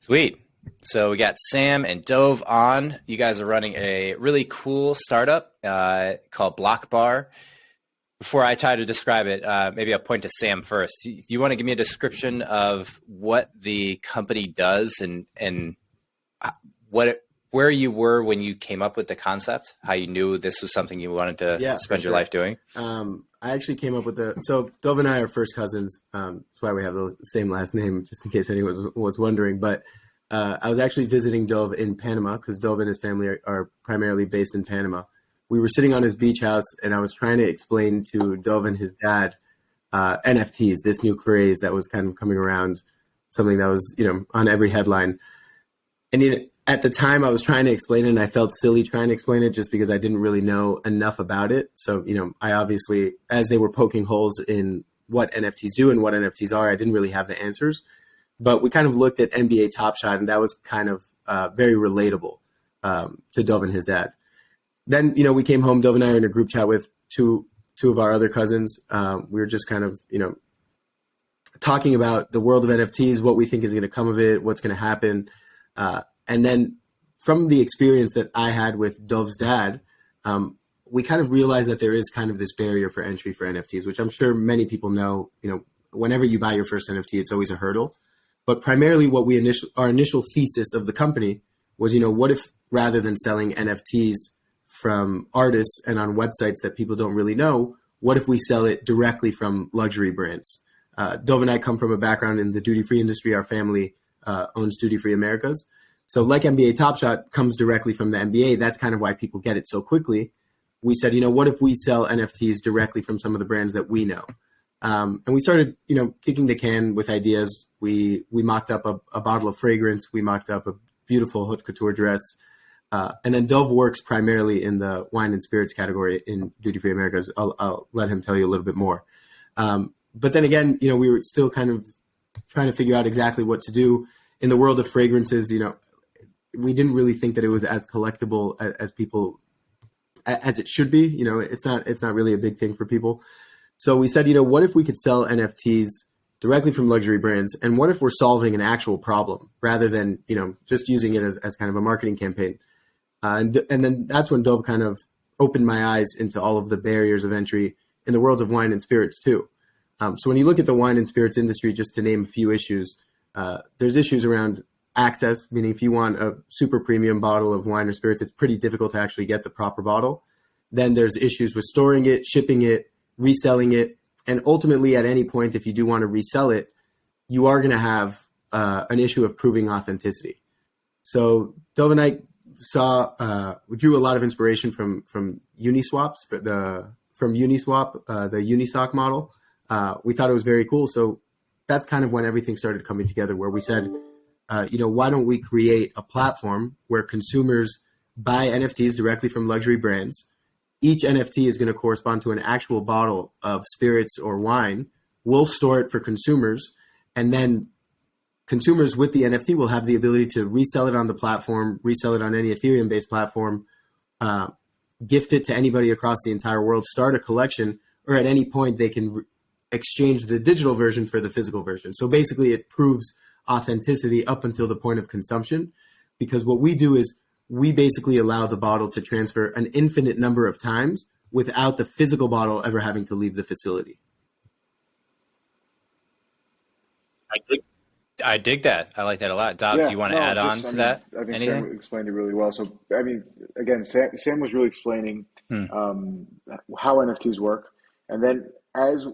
Sweet. So we got Sam and Dov on. You guys are running a really cool startup called BlockBar. Before I try to describe it, maybe I'll point to Sam first. Do you want to give me a description of what the company does and where you were when you came up with the concept, how you knew this was something you wanted to spend your life doing? I actually came up with so Dov and I are first cousins. That's why we have the same last name, just in case anyone was wondering. But I was actually visiting Dov in Panama because Dov and his family are primarily based in Panama. We were sitting on his beach house, and I was trying to explain to Dov and his dad NFTs, this new craze that was kind of coming around, something that was on every headline. And at the time, I was trying to explain it, and I felt silly trying to explain it just because I didn't really know enough about it. So, I obviously, as they were poking holes in what NFTs do and what NFTs are, I didn't really have the answers. But we kind of looked at NBA Top Shot, and that was kind of very relatable to Dov and his dad. Then, we came home. Dov and I are in a group chat with two of our other cousins. We were just kind of, talking about the world of NFTs, what we think is going to come of it, what's going to happen. And then from the experience that I had with Dov's dad, we kind of realized that there is kind of this barrier for entry for NFTs, which I'm sure many people know. Whenever you buy your first NFT, it's always a hurdle. But primarily what our initial thesis of the company was, what if rather than selling NFTs from artists and on websites that people don't really know, what if we sell it directly from luxury brands? Dov and I come from a background in the duty-free industry. Our family owns Duty Free Americas. So like NBA Top Shot comes directly from the NBA. That's kind of why people get it so quickly. We said, what if we sell NFTs directly from some of the brands that we know? And we started, kicking the can with ideas. We mocked up a bottle of fragrance. We mocked up a beautiful haute couture dress. And then Dov works primarily in the wine and spirits category in Duty Free Americas. I'll let him tell you a little bit more. But then again, we were still kind of trying to figure out exactly what to do. In the world of fragrances, we didn't really think that it was as collectible as it should be. It's not really a big thing for people. So we said, what if we could sell NFTs directly from luxury brands? And what if we're solving an actual problem rather than, just using it as kind of a marketing campaign? And then that's when Dov kind of opened my eyes into all of the barriers of entry in the world of wine and spirits too. So when you look at the wine and spirits industry, just to name a few issues, there's issues around access, meaning if you want a super premium bottle of wine or spirits, it's pretty difficult to actually get the proper bottle. Then there's issues with storing it, shipping it, reselling it. And ultimately, at any point, if you do want to resell it, you are going to have an issue of proving authenticity. So Dov and I we drew a lot of inspiration from Uniswaps, the Unistock model. We thought it was very cool. So that's kind of when everything started coming together, where we said, why don't we create a platform where consumers buy NFTs directly from luxury brands? Each NFT is going to correspond to an actual bottle of spirits or wine. We'll store it for consumers, and then consumers with the NFT will have the ability to resell it on the platform, resell it on any Ethereum-based platform, gift it to anybody across the entire world, start a collection, or at any point they can exchange the digital version for the physical version. So basically it proves authenticity up until the point of consumption, because what we do is we basically allow the bottle to transfer an infinite number of times without the physical bottle ever having to leave the facility. I dig that. I like that a lot. Dov, do you want to add on to that? I think anything? Sam explained it really well. So, again, Sam was really explaining how NFTs work. And then as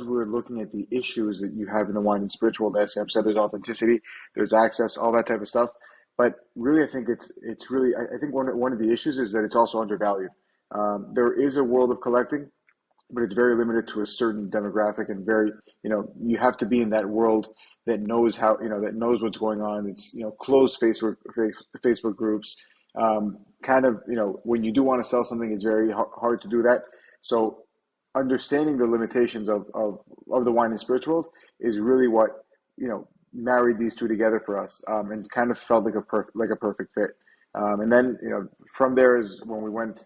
we're looking at the issues that you have in the wine and spiritual world, as Sam said, there's authenticity, there's access, all that type of stuff. But really, I think it's really, I think one of the issues is that it's also undervalued. There is a world of collecting, but it's very limited to a certain demographic, and very, you have to be in that world that knows that knows what's going on. It's, closed Facebook groups. When you do want to sell something, it's very hard to do that. So understanding the limitations of the wine and spirits world is really what, married these two together for us, and kind of felt like a perfect fit. And then, from there is when we went,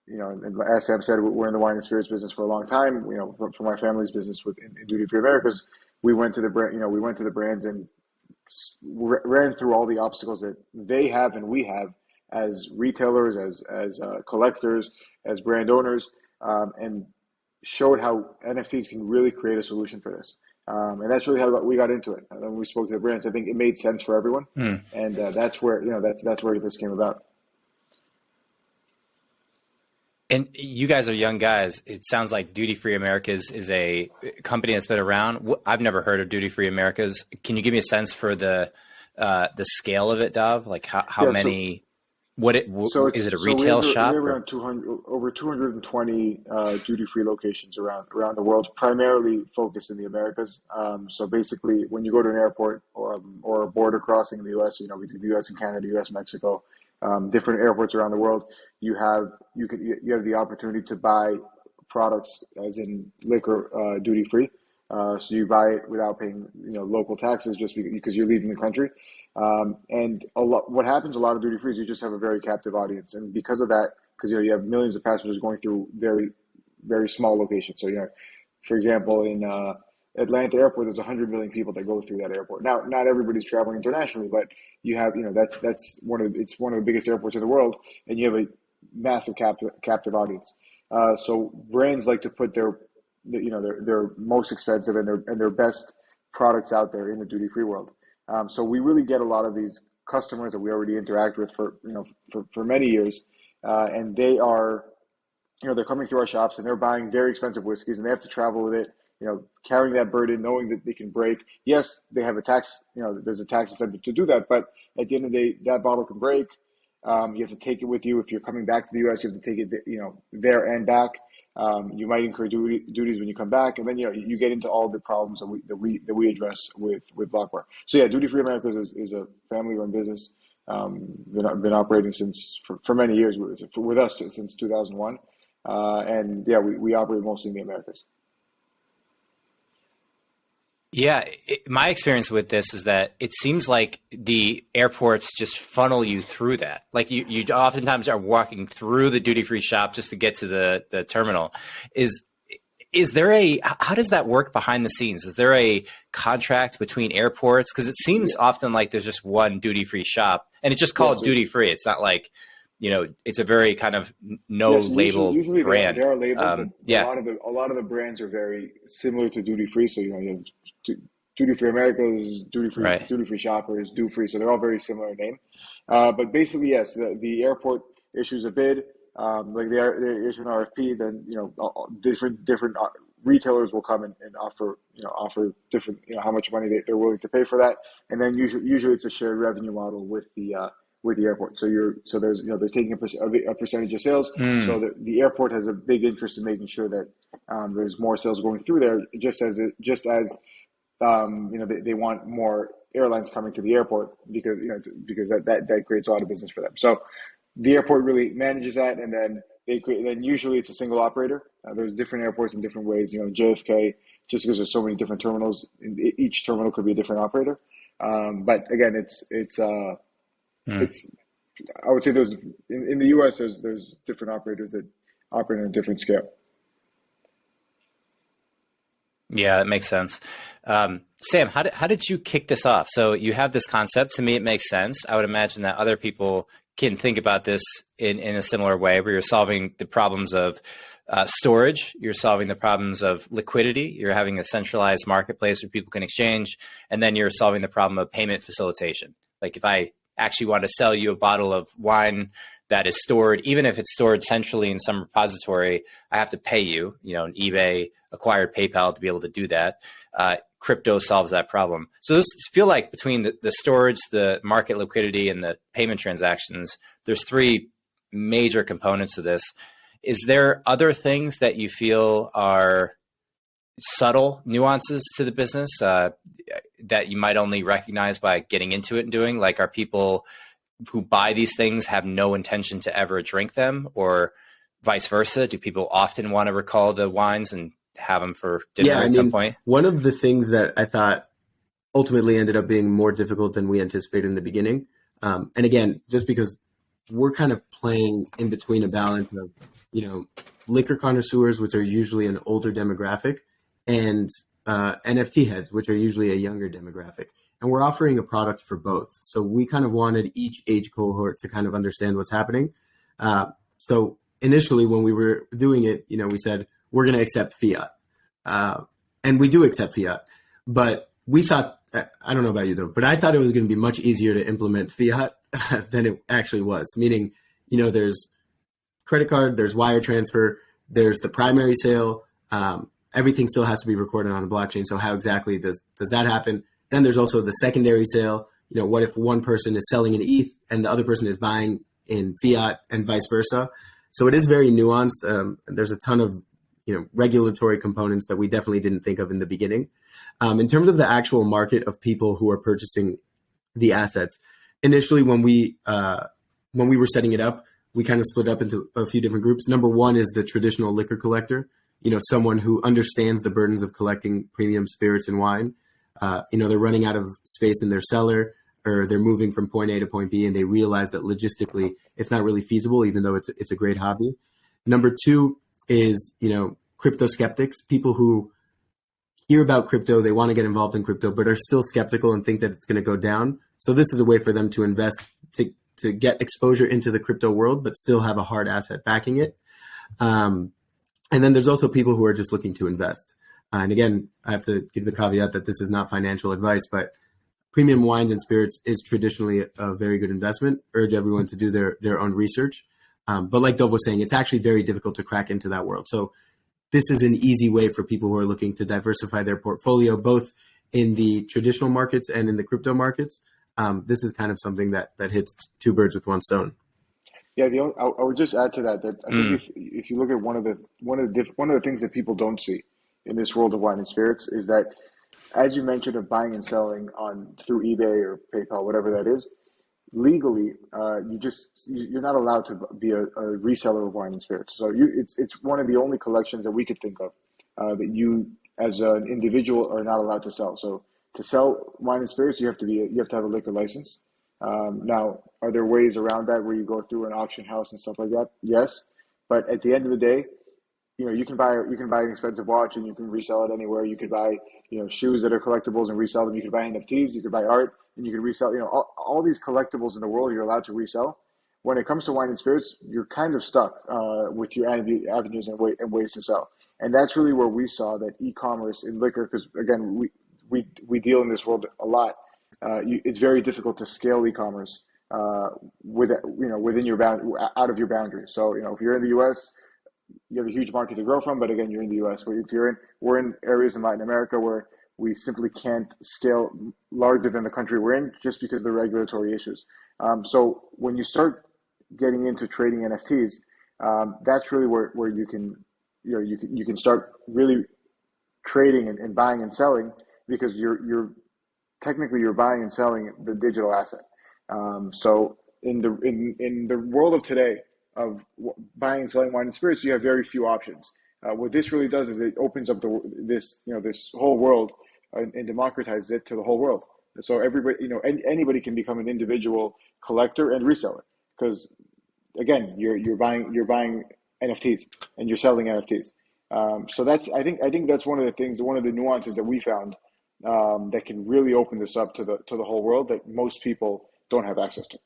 and as Sam said, we're in the wine and spirits business for a long time. For my family's business in Duty Free Americas, we went to the brand, we went to the brands and ran through all the obstacles that they have and we have as retailers, as collectors, as brand owners, and showed how NFTs can really create a solution for this. And that's really how we got into it. And when we spoke to the brands, I think it made sense for everyone, and that's where that's where this came about. And you guys are young guys. It sounds like Duty Free Americas is a company that's been around. I've never heard of Duty Free Americas. Can you give me a sense for the scale of it, Dov? Like how many? Is it a retail shop? We have around over 220 duty-free locations around the world, primarily focused in the Americas. So basically, when you go to an airport or a border crossing in the U.S., we do the U.S. and Canada, U.S. Mexico, different airports around the world. You have the opportunity to buy products, as in liquor, duty-free. So you buy it without paying local taxes, just because you're leaving the country. And what happens a lot of duty free is you just have a very captive audience, and because of that, because you have millions of passengers going through very, very small locations. So for example, in Atlanta airport, there's 100 million people that go through that airport. Now, not everybody's traveling internationally, but you have that's one of the biggest airports in the world, and you have a massive captive audience. So brands like to put their most expensive and their best products out there in the duty free world. So we really get a lot of these customers that we already interact with for many years, and they are, they're coming through our shops and they're buying very expensive whiskeys, and they have to travel with it, carrying that burden, knowing that they can break. Yes, they have a tax, there's a tax incentive to do that, but at the end of the day, that bottle can break. You have to take it with you. If you're coming back to the U.S., you have to take it, there and back. You might incur duties when you come back, and then you get into all the problems that we address with BlockBar. So yeah, Duty Free Americas is a family-run business. Been operating for many years with us since 2001, and yeah, we operate mostly in the Americas. Yeah, my experience with this is that it seems like the airports just funnel you through that. Like you oftentimes are walking through the duty-free shop just to get to the terminal. Is there how does that work behind the scenes? Is there a contract between airports? Because it seems often like there's just one duty-free shop, and it's just called duty-free. It's not like, it's a very kind of label usually brand. They are labeled, yeah. A lot of the brands are very similar to duty-free. So, you have Duty Free Americas, Duty Free Shoppers, Do Free. So they're all very similar in name. But basically, yes, the airport issues a bid, like they issue an RFP. Then different retailers will come and offer different how much money they're willing to pay for that. And then usually it's a shared revenue model with the airport. So there's they're taking a percentage of sales. So the airport has a big interest in making sure that there's more sales going through there, just as they want more airlines coming to the airport because that creates a lot of business for them. So the airport really manages that, and then then usually it's a single operator. There's different airports in different ways. JFK, just because there's so many different terminals, each terminal could be a different operator. But again, it's I would say there's in the U.S. there's different operators that operate on a different scale. Yeah, that makes sense. Sam, how did you kick this off? So you have this concept. To me, it makes sense. I would imagine that other people can think about this in a similar way, where you're solving the problems of storage, you're solving the problems of liquidity, you're having a centralized marketplace where people can exchange, and then you're solving the problem of payment facilitation. Like if I actually want to sell you a bottle of wine that is stored, even if it's stored centrally in some repository, I have to pay you, an eBay acquired PayPal to be able to do that. Crypto solves that problem. So this feel like between the storage, the market liquidity, and the payment transactions, there's three major components of this. Is there other things that you feel are subtle nuances to the business that you might only recognize by getting into it and doing? Like, are people who buy these things have no intention to ever drink them, or vice versa? Do people often want to recall the wines and have them for dinner at some point? One of the things that I thought ultimately ended up being more difficult than we anticipated in the beginning, and again, just because we're kind of playing in between a balance of, liquor connoisseurs, which are usually an older demographic, and NFT heads, which are usually a younger demographic. And we're offering a product for both. So we kind of wanted each age cohort to kind of understand what's happening. So initially when we were doing it, we said, we're going to accept fiat. And we do accept fiat. But we thought, I don't know about you though, but I thought it was going to be much easier to implement fiat than it actually was. Meaning, there's credit card, there's wire transfer, there's the primary sale. Everything still has to be recorded on a blockchain. So how exactly does that happen? Then there's also the secondary sale. What if one person is selling in ETH and the other person is buying in fiat and vice versa? So it is very nuanced. There's a ton of regulatory components that we definitely didn't think of in the beginning. In terms of the actual market of people who are purchasing the assets, initially when we were setting it up, we kind of split up into a few different groups. Number one is the traditional liquor collector, someone who understands the burdens of collecting premium spirits and wine. They're running out of space in their cellar, or they're moving from point A to point B, and they realize that logistically it's not really feasible, even though it's a great hobby. Number two is, crypto skeptics, people who hear about crypto, they want to get involved in crypto, but are still skeptical and think that it's going to go down. So this is a way for them to invest, to get exposure into the crypto world, but still have a hard asset backing it. And then there's also people who are just looking to invest. And again, I have to give the caveat that this is not financial advice, but premium wines and spirits is traditionally a very good investment. Urge everyone to do their own research. But like Dov was saying, it's actually very difficult to crack into that world. So this is an easy way for people who are looking to diversify their portfolio, both in the traditional markets and in the crypto markets. This is kind of something that hits two birds with one stone. Yeah, I would just add to that I think if you look at one of the things that people don't see in this world of wine and spirits is that, as you mentioned, of buying and selling through eBay or PayPal, whatever that is, legally, you're not allowed to be a reseller of wine and spirits. So it's one of the only collections that we could think of that you, as an individual, are not allowed to sell. So to sell wine and spirits, you have to have a liquor license. Now, are there ways around that where you go through an auction house and stuff like that? Yes, but at the end of the day, you can buy an expensive watch and you can resell it anywhere. You could buy shoes that are collectibles and resell them. You could buy NFTs. You could buy art and you can resell. All these collectibles in the world you're allowed to resell. When it comes to wine and spirits, you're kind of stuck with your avenues and ways to sell. And that's really where we saw that e-commerce in liquor, because again we deal in this world a lot. It's very difficult to scale e-commerce within your out of your boundaries. So if you're in the U.S., you have a huge market to grow from, but again, you're in the U.S. We're in areas in Latin America where we simply can't scale larger than the country we're in just because of the regulatory issues. So when you start getting into trading NFTs, that's really where you can start really trading and buying and selling, because you're technically buying and selling the digital asset. So in the world of today of buying and selling wine and spirits, you have very few options. What this really does is it opens up this whole world and democratizes it to the whole world. So everybody, anybody can become an individual collector and reseller, because again, you're buying NFTs and you're selling NFTs. So I think that's one of the nuances that we found that can really open this up to the whole world that most people don't have access to.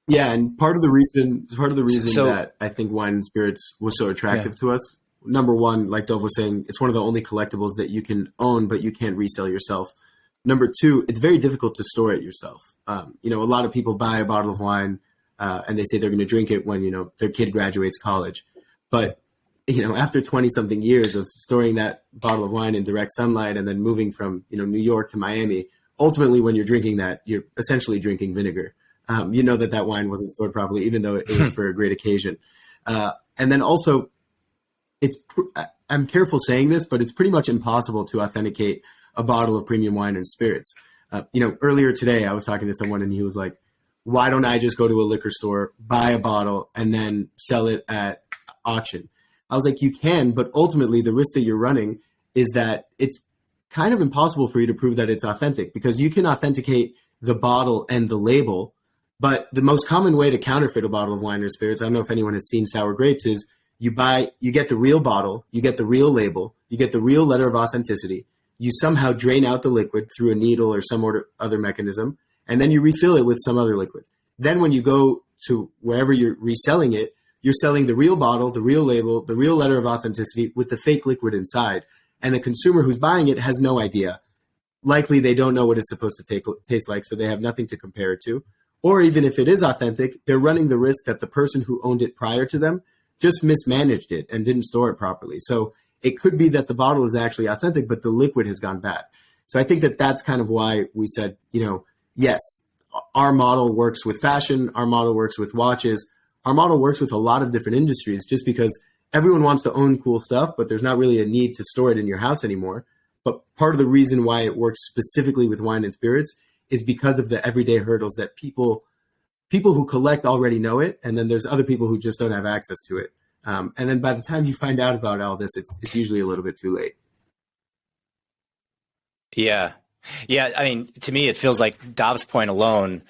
Yeah, and part of the reason that I think wine and spirits was so attractive to us, number one, like Dov was saying, it's one of the only collectibles that you can own, but you can't resell yourself. Number two, it's very difficult to store it yourself. A lot of people buy a bottle of wine and they say they're going to drink it when, their kid graduates college. But, after 20 something years of storing that bottle of wine in direct sunlight and then moving from, New York to Miami, ultimately when you're drinking that, you're essentially drinking vinegar. That wine wasn't stored properly, even though it was for a great occasion. And then also, I'm careful saying this, but it's pretty much impossible to authenticate a bottle of premium wine and spirits. Earlier today, I was talking to someone and he was like, why don't I just go to a liquor store, buy a bottle, and then sell it at auction? I was like, you can, but ultimately the risk that you're running is that it's kind of impossible for you to prove that it's authentic, because you can authenticate the bottle and the label. But the most common way to counterfeit a bottle of wine or spirits, I don't know if anyone has seen sour grapes, is you get the real bottle, you get the real label, you get the real letter of authenticity, you somehow drain out the liquid through a needle or some other mechanism, and then you refill it with some other liquid. Then when you go to wherever you're reselling it, you're selling the real bottle, the real label, the real letter of authenticity with the fake liquid inside. And the consumer who's buying it has no idea. Likely they don't know what it's supposed to taste like, so they have nothing to compare it to. Or even if it is authentic, they're running the risk that the person who owned it prior to them just mismanaged it and didn't store it properly. So it could be that the bottle is actually authentic, but the liquid has gone bad. So I think that that's kind of why we said, yes, our model works with fashion, our model works with watches, our model works with a lot of different industries, just because everyone wants to own cool stuff, but there's not really a need to store it in your house anymore. But part of the reason why it works specifically with wine and spirits is because of the everyday hurdles that people who collect already know it, and then there's other people who just don't have access to it. And then by the time you find out about all this, it's usually a little bit too late. Yeah. Yeah. I mean, to me, it feels like Dov's point alone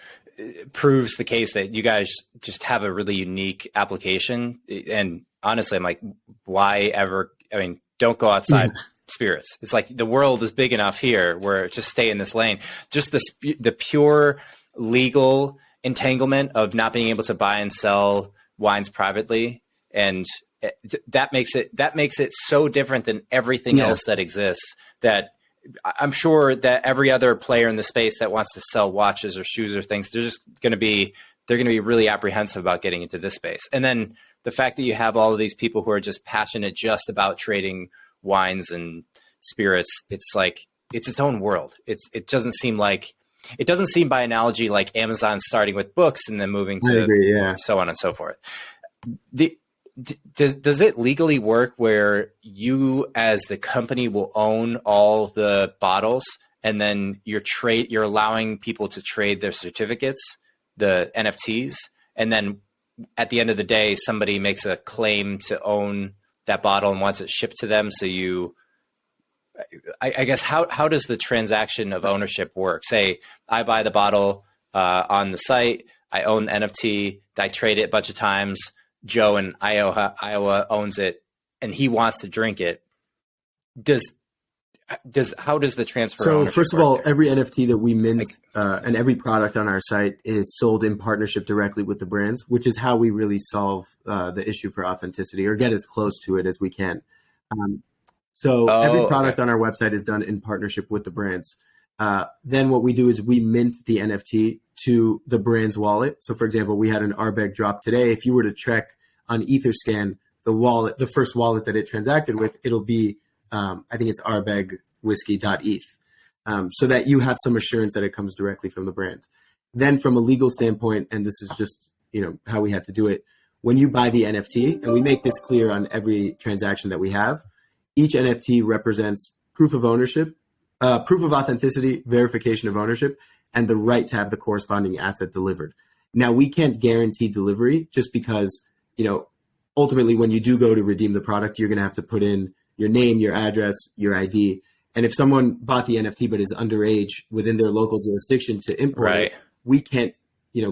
proves the case that you guys just have a really unique application. And honestly, I'm like, why ever? I mean, don't go outside spirits. It's like the world is big enough here where just stay in this lane. Just the pure legal entanglement of not being able to buy and sell wines privately. And that makes it so different than everything else that exists, that I'm sure that every other player in the space that wants to sell watches or shoes or things, they're going to be really apprehensive about getting into this space. And then the fact that you have all of these people who are just passionate just about trading wines and spirits, it's like, it's its own world. It doesn't seem by analogy like Amazon starting with books and then moving to so on and so forth. Does it legally work where you as the company will own all the bottles, and then you're allowing people to trade their certificates, the NFTs, and then at the end of the day, somebody makes a claim to own that bottle and wants it shipped to them? So I guess how does the transaction of ownership work? Say I buy the bottle on the site, I own the NFT, I trade it a bunch of times. Joe in Iowa owns it, and he wants to drink it. How does the transfer? So first of all, every NFT that we mint and every product on our site is sold in partnership directly with the brands, which is how we really solve the issue for authenticity, or get as close to it as we can. Every product on our website is done in partnership with the brands. Then what we do is we mint the NFT to the brand's wallet. So for example, we had an RBEG drop today. If you were to check on Etherscan, the first wallet that it transacted with, it'll be, I think it's rbegwhiskey.eth, so that you have some assurance that it comes directly from the brand. Then from a legal standpoint, and this is just, how we have to do it, when you buy the NFT, and we make this clear on every transaction that we have, each NFT represents proof of ownership, proof of authenticity, verification of ownership, and the right to have the corresponding asset delivered. Now, we can't guarantee delivery just because, ultimately when you do go to redeem the product, you're going to have to put in your name, your address, your ID. And if someone bought the NFT but is underage within their local jurisdiction to import it, we can't,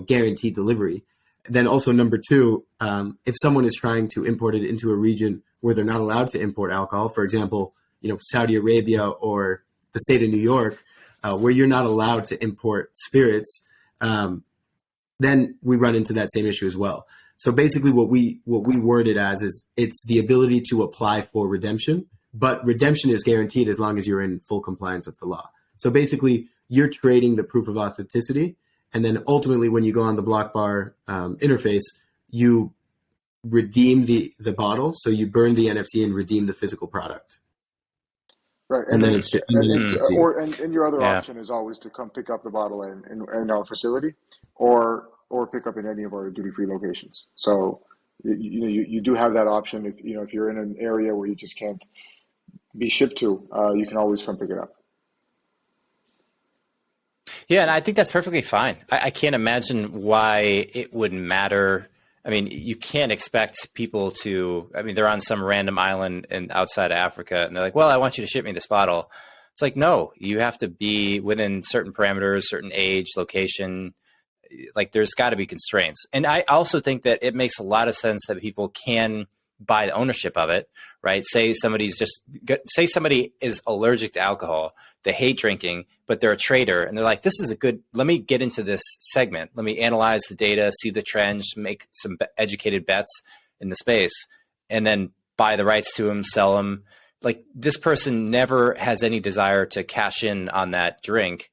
guarantee delivery. Then also number two, if someone is trying to import it into a region where they're not allowed to import alcohol, for example, Saudi Arabia or the state of New York, where you're not allowed to import spirits, then we run into that same issue as well. So basically what we word it as is it's the ability to apply for redemption, but redemption is guaranteed as long as you're in full compliance with the law. So basically you're trading the proof of authenticity, and then ultimately when you go on the BlockBar interface, you redeem the bottle. So you burn the NFT and redeem the physical product. Right, and then your other option is always to come pick up the bottle in our facility, or pick up in any of our duty-free locations. So you do have that option. If you're in an area where you just can't be shipped to, you can always come pick it up. Yeah, and I think that's perfectly fine. I can't imagine why it would matter. I mean, you can't expect people to, they're on some random island outside of Africa, and they're like, well, I want you to ship me this bottle. It's like, no, you have to be within certain parameters, certain age, location. Like, there's got to be constraints. And I also think that it makes a lot of sense that people can buy the ownership of it, right? Say somebody is allergic to alcohol, they hate drinking, but they're a trader and they're like, this is let me get into this segment. Let me analyze the data, see the trends, make some educated bets in the space, and then buy the rights to them, sell them. Like, this person never has any desire to cash in on that drink,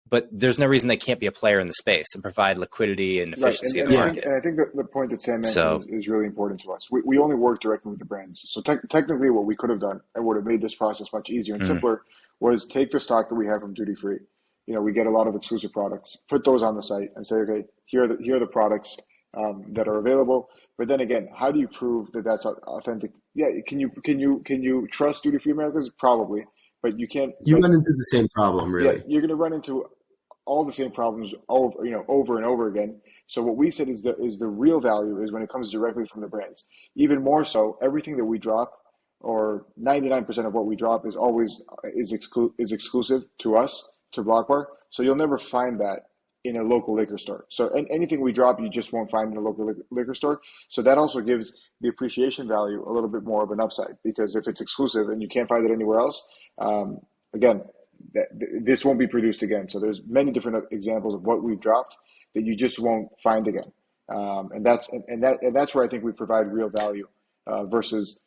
but there's no reason they can't be a player in the space and provide liquidity and efficiency in the market. I think that the point that Sam mentioned is really important to us. We only work directly with the brands. So technically what we could have done and would have made this process much easier and simpler was take the stock that we have from duty free. We get a lot of exclusive products, put those on the site and say, okay, here are the products that are available. But then again, how do you prove that that's authentic? Yeah, can you trust duty free Americans? Probably, but you can't. You run into the same problem, really. Yeah, you're going to run into all the same problems over and over again. So what we said is the real value is when it comes directly from the brands. Even more so, everything that we drop, or 99% of what we drop, is exclusive to us, to BlockBar. So you'll never find that in a local liquor store. So anything we drop, you just won't find in a local liquor store. So that also gives the appreciation value a little bit more of an upside, because if it's exclusive and you can't find it anywhere else, again, this won't be produced again. So there's many different examples of what we've dropped that you just won't find again. And that's where I think we provide real value versus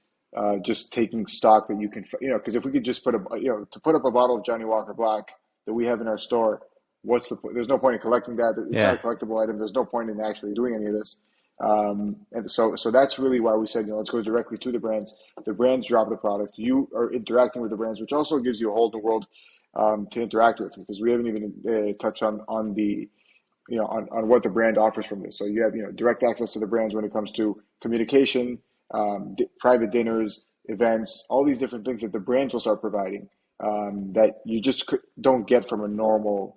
just taking stock that you can, because if we could just put to put up a bottle of Johnny Walker Black that we have in our store, what's the point? There's no point in collecting that. It's not a collectible item. There's no point in actually doing any of this. And so that's really why we said, let's go directly to the brands. The brands drop the product. You are interacting with the brands, which also gives you a whole new world to interact with, because we haven't even touched on the, on what the brand offers from this. So you have, direct access to the brands when it comes to communication, private dinners, events, all these different things that the brands will start providing that you just don't get from a normal,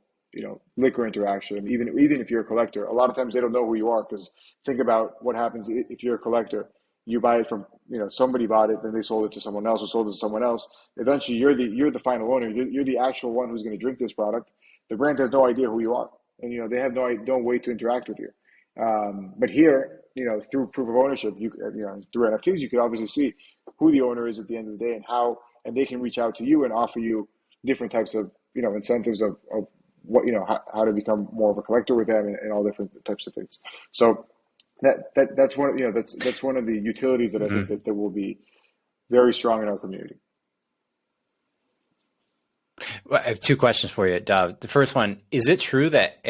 liquor interaction. Even if you're a collector, a lot of times they don't know who you are, because think about what happens if you're a collector. You buy it from, somebody bought it, then they sold it to someone else, or sold it to someone else. Eventually, you're the final owner. You're the actual one who's going to drink this product. The brand has no idea who you are, and they have no way to interact with you. But here, through proof of ownership, through NFTs, you could obviously see who the owner is at the end of the day, and they can reach out to you and offer you different types of incentives of what how to become more of a collector with them, and all different types of things. So that's one that's one of the utilities that I think that will be very strong in our community. Well, I have two questions for you, Dov. The first one, is it true that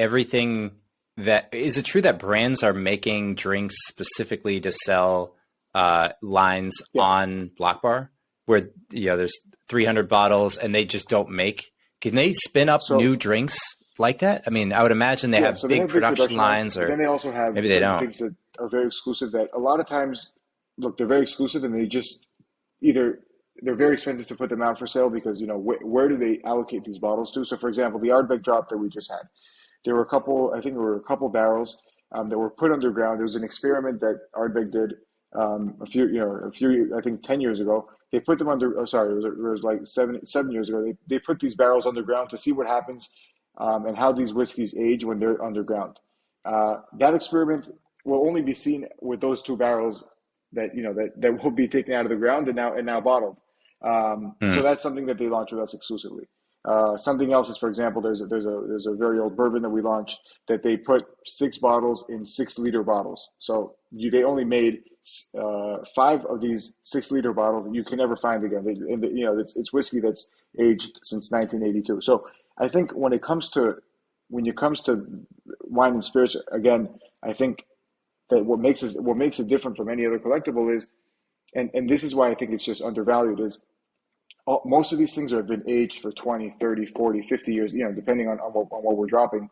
brands are making drinks specifically to sell lines on BlockBar, where there's 300 bottles and they just don't make? Can they spin up new drinks like that? I mean, I would imagine they have big production lines, or then they also have maybe they don't. Things that are very exclusive that a lot of times, they're very exclusive, and they just either they're very expensive to put them out for sale, because where do they allocate these bottles to? So for example, the Ardbeg drop that we just had, there were a couple barrels that were put underground. There was an experiment that Ardbeg did a few I think 10 years ago. They put them it was like 7 years ago. They put these barrels underground to see what happens and how these whiskeys age when they're underground. That experiment will only be seen with those two barrels that will be taken out of the ground and now bottled. So that's something that they launched with us exclusively. Something else is, for example, there's a very old bourbon that we launched that they put 6 bottles in 6-liter bottles. So they only made 5 of these 6-liter bottles that you can never find again. It's whiskey that's aged since 1982. So I think when it comes to wine and spirits, again, I think that what makes it different from any other collectible is, and this is why I think it's just undervalued, is most of these things have been aged for 20, 30, 40, 50 years, depending on what we're dropping.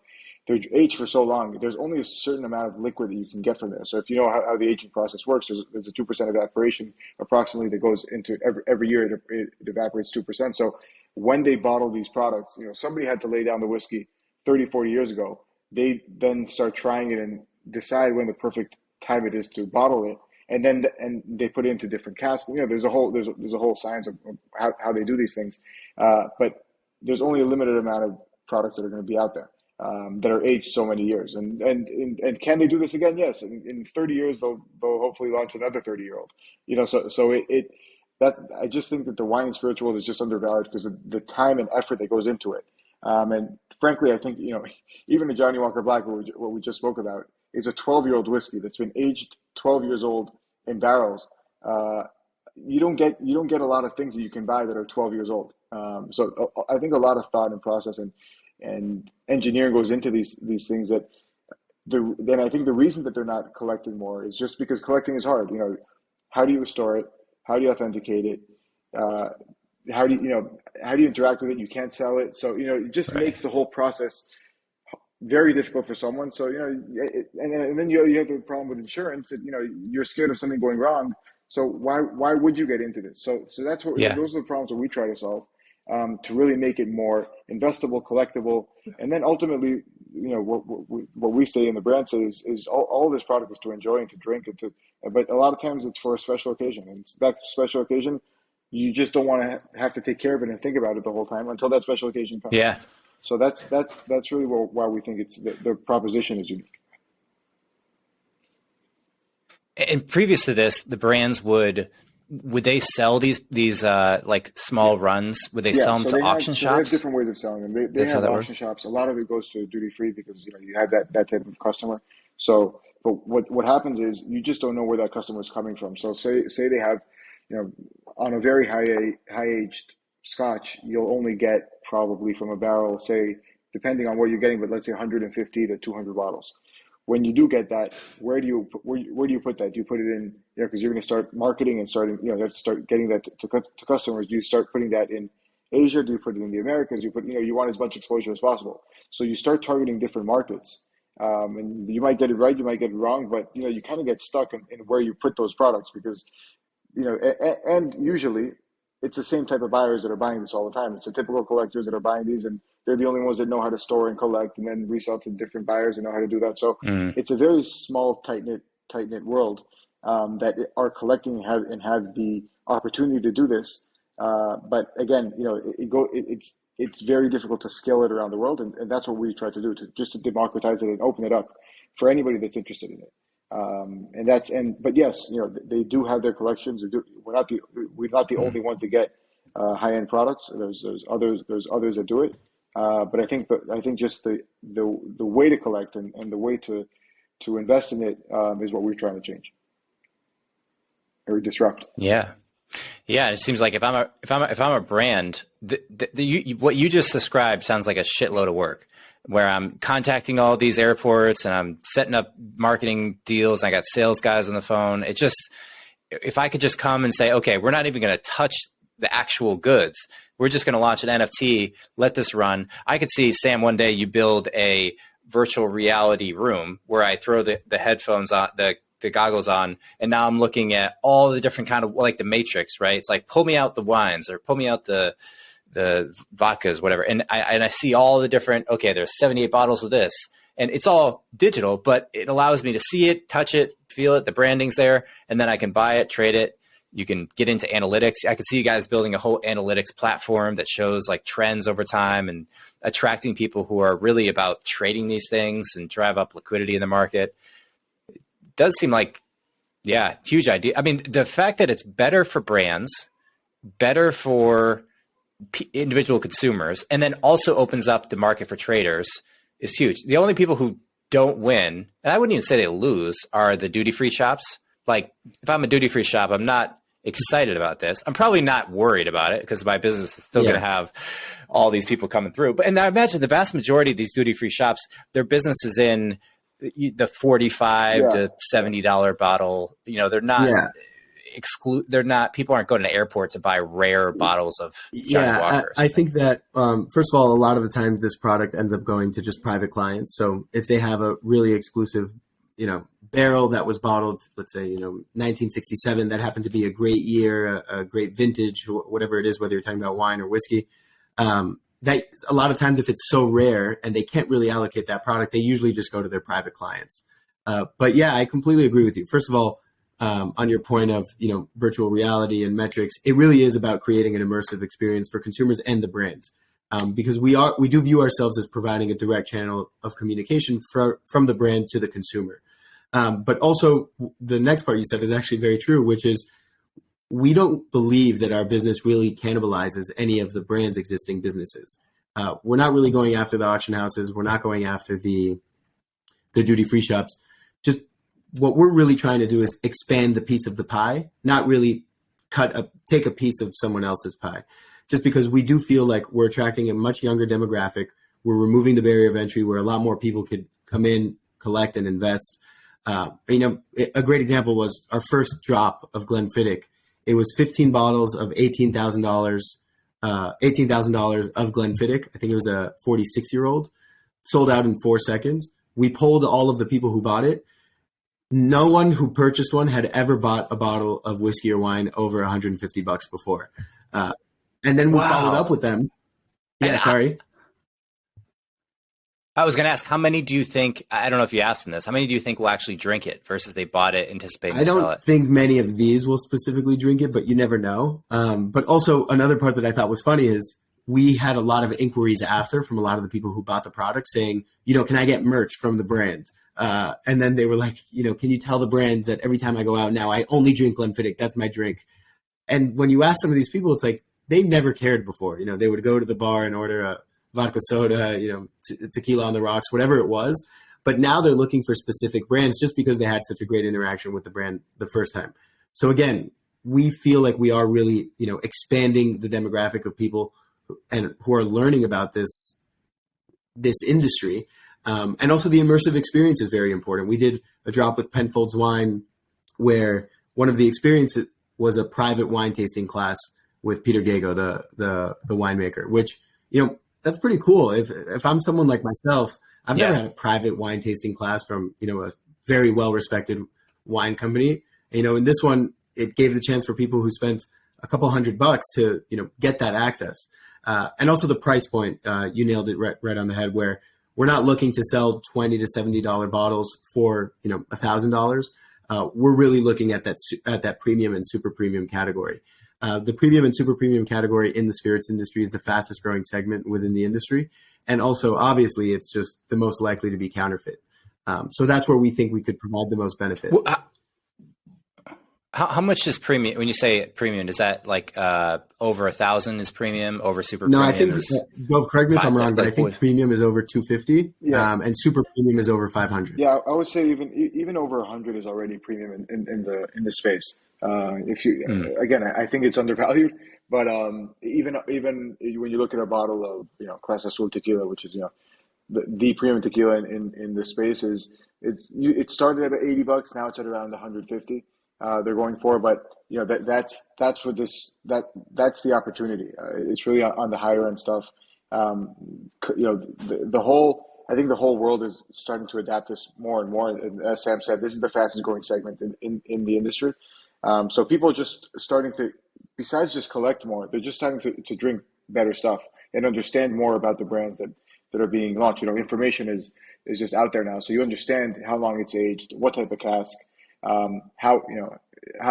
They're aged for so long. There's only a certain amount of liquid that you can get from there. So if you know how the aging process works, there's a 2% evaporation approximately that goes into every year. It evaporates 2%. So when they bottle these products, somebody had to lay down the whiskey 30, 40 years ago. They then start trying it and decide when the perfect time it is to bottle it. And they put it into different casks. There's a whole science of how they do these things. But there's only a limited amount of products that are going to be out there. that are aged so many years. And can they do this again? Yes. In 30 years, they'll hopefully launch another 30-year-old. So that I just think that the wine and spirits world is just undervalued because of the time and effort that goes into it. And frankly, I think, even the Johnny Walker Black, what we just spoke about, is a 12-year-old whiskey that's been aged 12 years old in barrels. You don't get a lot of things that you can buy that are 12 years old. So I think a lot of thought and process and engineering goes into these things then I think the reason that they're not collecting more is just because collecting is hard. How do you restore it? How do you authenticate it? How do you interact with it? You can't sell it. So, it just makes the whole process very difficult for someone. So, and then you have the problem with insurance that, you're scared of something going wrong. So why would you get into this? So that's what, those are the problems that we try to solve, to really make it more investable, collectible. And then ultimately, what we say in the brand says is all this product is to enjoy and to drink but a lot of times it's for a special occasion, and that special occasion, you just don't want to have to take care of it and think about it the whole time until that special occasion comes. Yeah. So that's really why we think it's the proposition is unique. And previous to this, the brands would they sell these like small runs? Would they sell them to auction shops? They have different ways of selling them. They have auction shops. A lot of it goes to duty free because you have that type of customer. So, but what happens is you just don't know where that customer is coming from. So say they have, on a very high aged Scotch, you'll only get probably from a barrel, say, depending on what you're getting, but let's say 150 to 200 bottles. When you do get that, where do you put that? Do you put it in, because you're going to start marketing and you have to start getting that to customers. Do you start putting that in Asia? Do you put it in the Americas? You want as much exposure as possible. So you start targeting different markets. And you might get it right, you might get it wrong, but you kind of get stuck in where you put those products because, and usually it's the same type of buyers that are buying this all the time. It's the typical collectors that are buying these, and they're the only ones that know how to store and collect and then resell to different buyers and know how to do that. So it's a very small, tight-knit world that are collecting and have the opportunity to do this. But again, it's very difficult to scale it around the world, and that's what we try to do, to democratize it and open it up for anybody that's interested in it. But yes, they do have their collections. We're not the only ones to get high-end products. There's others that do it. But I think just the way to collect and the way to invest in it is what we're trying to change or disrupt. Yeah. Yeah, it seems like if I'm a brand, what you just described sounds like a shitload of work, where I'm contacting all these airports and I'm setting up marketing deals. And I got sales guys on the phone. If I could just come and say, okay, we're not even going to touch the actual goods. We're just going to launch an NFT. Let this run. I could see, Sam, one day you build a virtual reality room where I throw the headphones on, the goggles on, and now I'm looking at all the different kind of, like the Matrix, right? It's like, pull me out the wines or pull me out the vodkas, whatever. And I see all the different, okay, there's 78 bottles of this, and it's all digital, but it allows me to see it, touch it, feel it. The branding's there, and then I can buy it, trade it. You can get into analytics. I could see you guys building a whole analytics platform that shows like trends over time and attracting people who are really about trading these things and drive up liquidity in the market. Does seem like, huge idea. I mean, the fact that it's better for brands, better for individual consumers, and then also opens up the market for traders is huge. The only people who don't win, and I wouldn't even say they lose, are the duty-free shops. Like, if I'm a duty-free shop, I'm not excited about this. I'm probably not worried about it because my business is still going to have all these people coming through. And I imagine the vast majority of these duty-free shops, their business is in the $45 to $70 bottle. They're not they're not, people aren't going to airport to buy rare bottles of Johnny Walker. I think that first of all, a lot of the times this product ends up going to just private clients. So if they have a really exclusive, barrel that was bottled, let's say, 1967, that happened to be a great year, a great vintage, whatever it is, whether you're talking about wine or whiskey, that a lot of times if it's so rare and they can't really allocate that product, they usually just go to their private clients. But yeah, I completely agree with you. First of all, on your point of, virtual reality and metrics, it really is about creating an immersive experience for consumers and the brands. because we do view ourselves as providing a direct channel of communication from the brand to the consumer. But also the next part you said is actually very true, which is we don't believe that our business really cannibalizes any of the brand's existing businesses. We're not really going after the auction houses. We're not going after the duty-free shops. Just what we're really trying to do is expand the piece of the pie, not really take a piece of someone else's pie. Just because we do feel like we're attracting a much younger demographic. We're removing the barrier of entry where a lot more people could come in, collect, and invest. A great example was our first drop of Glenfiddich. It was 15 bottles of $18,000 of Glenfiddich. I think it was a 46-year-old. Sold out in 4 seconds. We polled all of the people who bought it. No one who purchased one had ever bought a bottle of whiskey or wine over $150 before. And then we followed up with them. Yeah, sorry. I was going to ask, how many do you think, I don't know if you asked them this, how many do you think will actually drink it versus they bought it anticipating to sell it? I don't think many of these will specifically drink it, but you never know. But also another part that I thought was funny is we had a lot of inquiries after from a lot of the people who bought the product saying, can I get merch from the brand? And then they were like, can you tell the brand that every time I go out now, I only drink Glenfiddich. That's my drink. And when you ask some of these people, it's like, they never cared before. They would go to the bar and order a vodka soda, tequila on the rocks, whatever it was. But now they're looking for specific brands just because they had such a great interaction with the brand the first time. So again, we feel like we are really, expanding the demographic of people who are learning about this industry. And also the immersive experience is very important. We did a drop with Penfolds Wine where one of the experiences was a private wine tasting class with Peter Gago, the winemaker, which, that's pretty cool. If I'm someone like myself, I've never had a private wine tasting class from, a very well-respected wine company. In this one, it gave the chance for people who spent a couple $100 to, get that access. And also the price point, you nailed it right on the head, where we're not looking to sell $20 to $70 bottles for, $1,000. We're really looking at that premium and super premium category. The premium and super premium category in the spirits industry is the fastest growing segment within the industry. And also, obviously, it's just the most likely to be counterfeit. So that's where we think we could provide the most benefit. Well, how much is premium? When you say premium, is that like over 1,000 is premium, over super premium? No, I think, Dov, correct me if I'm wrong, but I think premium is over 250 and super premium is over 500. Yeah, I would say even over 100 is already premium in the space. Again, I think it's undervalued, but even when you look at a bottle of Clase Azul tequila, which is the premium tequila in the space, it started at $80, now it's at around 150. They're going for, but that's the opportunity. It's really on the higher end stuff. I think the whole world is starting to adapt this more and more. And as Sam said, this is the fastest growing segment in the industry. So people are just starting to, besides just collect more, they're just starting to drink better stuff and understand more about the brands that are being launched. Information is just out there now. So you understand how long it's aged, what type of cask, how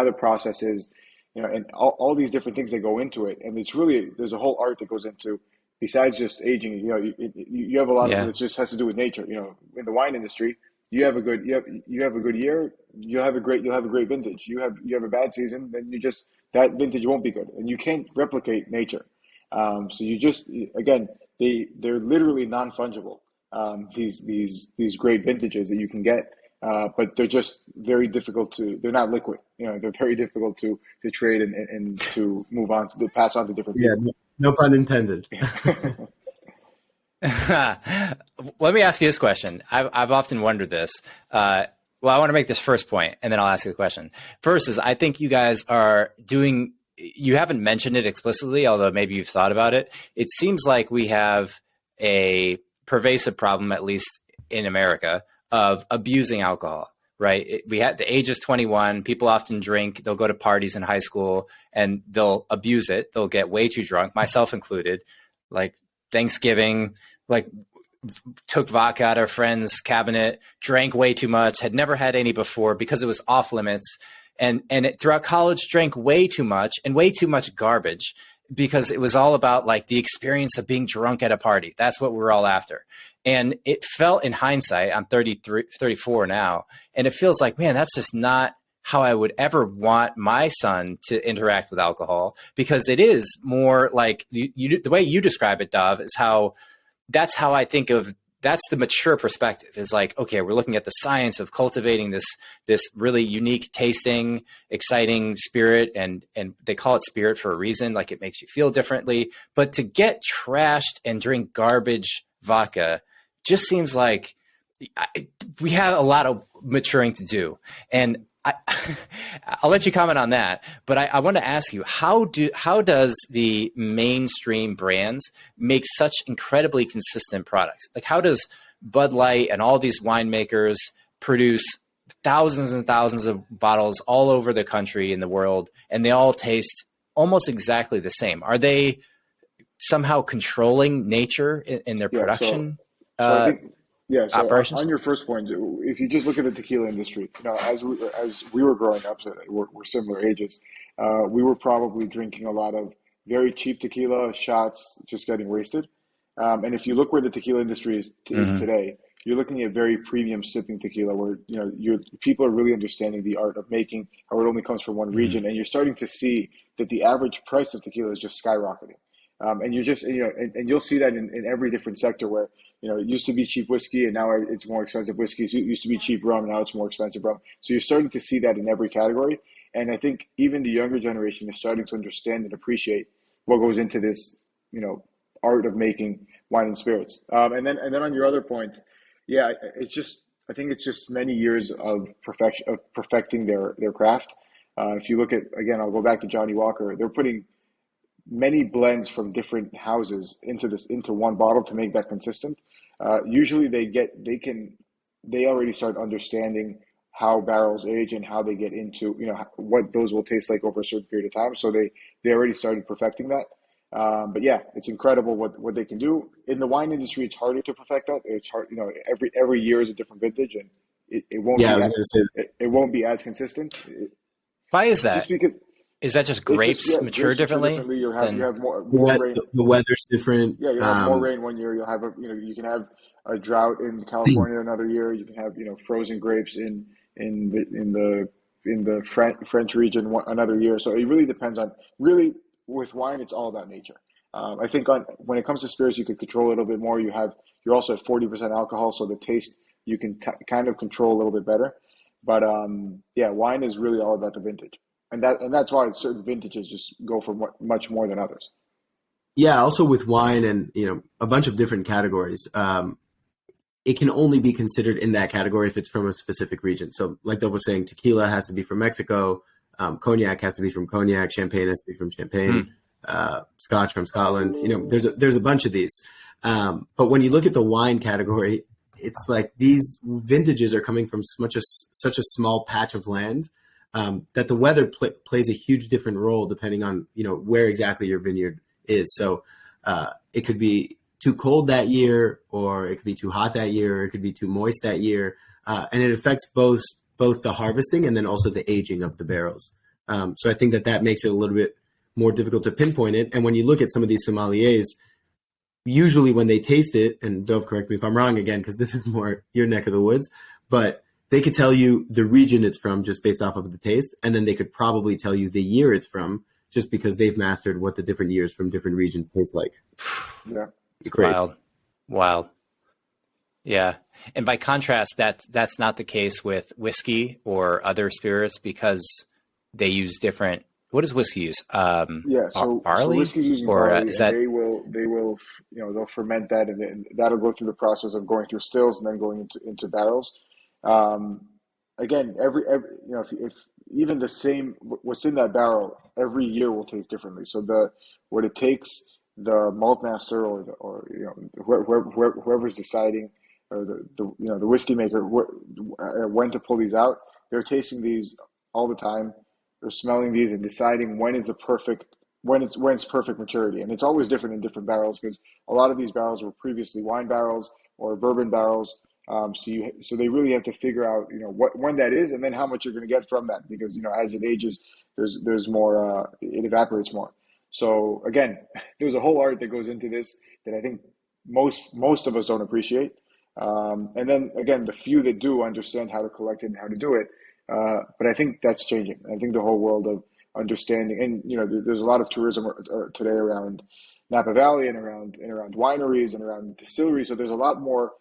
the process is, and all these different things that go into it. And there's a whole art that goes into, besides just aging. You have a lot of it just has to do with nature. In the wine industry, you have a good year, you'll have a great vintage. You have a bad season, then that vintage won't be good, and you can't replicate nature. So you just, again, they're literally non-fungible. These great vintages that you can get, but they're just very difficult they're not liquid. They're very difficult to trade and to move on, to pass on to different people. Yeah, no pun intended. Let me ask you this question. I've often wondered this. I want to make this first point, and then I'll ask you the question. First is, I think you guys are doing, you haven't mentioned it explicitly, although maybe you've thought about it. It seems like we have a pervasive problem, at least in America, of abusing alcohol, right? The age is 21. People often drink. They'll go to parties in high school and they'll abuse it. They'll get way too drunk, myself included. Like Thanksgiving, took vodka out of a friend's cabinet, drank way too much, had never had any before because it was off limits. And throughout college, drank way too much and way too much garbage. because it was all about like the experience of being drunk at a party. That's what we're all after. And it felt, in hindsight, I'm 34 now, and it feels like, man, that's just not how I would ever want my son to interact with alcohol, because it is more like the way you describe it, Dov, is that's how I think of, that's the mature perspective, is like, okay, we're looking at the science of cultivating this really unique tasting, exciting spirit. And they call it spirit for a reason. Like, it makes you feel differently, but to get trashed and drink garbage vodka just seems like we have a lot of maturing to do. And I'll let you comment on that, but I want to ask you, how does the mainstream brands make such incredibly consistent products? Like, how does Bud Light and all these winemakers produce thousands and thousands of bottles all over the country and the world, and they all taste almost exactly the same? Are they somehow controlling nature in their production? So I think, so operations? on your first point, if you just look at the tequila industry, as we were growing up, so we're similar ages, we were probably drinking a lot of very cheap tequila, shots, just getting wasted. And if you look where the tequila industry is today, you're looking at very premium sipping tequila, where people are really understanding the art of making, how it only comes from one region, and you're starting to see that the average price of tequila is just skyrocketing. And you're just, and you'll see that in every different sector where, it used to be cheap whiskey and now it's more expensive whiskey. So it used to be cheap rum and now it's more expensive rum. So you're starting to see that in every category. And I think even the younger generation is starting to understand and appreciate what goes into this, art of making wine and spirits. And then on your other point, I think it's just many years of perfecting their craft. If you look at, again, I'll go back to Johnny Walker, they're putting many blends from different houses into one bottle to make that consistent. Usually they already start understanding how barrels age and how they get into, what those will taste like over a certain period of time. So they already started perfecting that. But yeah, it's incredible what they can do. In the wine industry, it's harder to perfect that. It's hard, every year is a different vintage, and it won't it won't be as consistent. Why is that? Just because, is that just grapes mature differently? You have more rain. The weather's different. Yeah, you have more rain one year. You'll have you can have a drought in California another year. You can have frozen grapes in the French region another year. So it really depends on, with wine, it's all about nature. I think when it comes to spirits, you can control a little bit more. You're also at 40% alcohol, so the taste you can kind of control a little bit better. But wine is really all about the vintage. And that's why certain vintages just go for much more than others. Yeah, also with wine and a bunch of different categories, it can only be considered in that category if it's from a specific region. So, like Dov was saying, tequila has to be from Mexico, cognac has to be from cognac, champagne has to be from Champagne, Scotch from Scotland. There's a bunch of these. But when you look at the wine category, it's like these vintages are coming from such a small patch of land. That the weather plays a huge different role depending on where exactly your vineyard is. So it could be too cold that year, or it could be too hot that year, or it could be too moist that year, and it affects both the harvesting and then also the aging of the barrels. So I think that makes it a little bit more difficult to pinpoint it. And when you look at some of these sommeliers, usually when they taste it, and Dov, correct me if I'm wrong again, because this is more your neck of the woods, but they could tell you the region it's from just based off of the taste, and then they could probably tell you the year it's from just because they've mastered what the different years from different regions taste like. Yeah, crazy. Wild. Yeah, and by contrast, that's not the case with whiskey or other spirits, because they use different. What does whiskey use? So barley, so whiskey's using or barley, is that they will they'll ferment that, and then that'll go through the process of going through stills and then going into barrels. Again, every if even the same what's in that barrel every year will taste differently. So what it takes the malt master or whoever's deciding, or the whiskey maker when to pull these out, they're tasting these all the time. They're smelling these and deciding when it's perfect maturity, and it's always different in different barrels, because a lot of these barrels were previously wine barrels or bourbon barrels. So they really have to figure out when that is, and then how much you're going to get from that, because as it ages, there's more, it evaporates more. So again, there's a whole art that goes into this that I think most of us don't appreciate. And then again, the few that do understand how to collect it and how to do it. But I think that's changing. I think the whole world of understanding, and there's a lot of tourism today around Napa Valley and around wineries and around distilleries. So there's a lot more.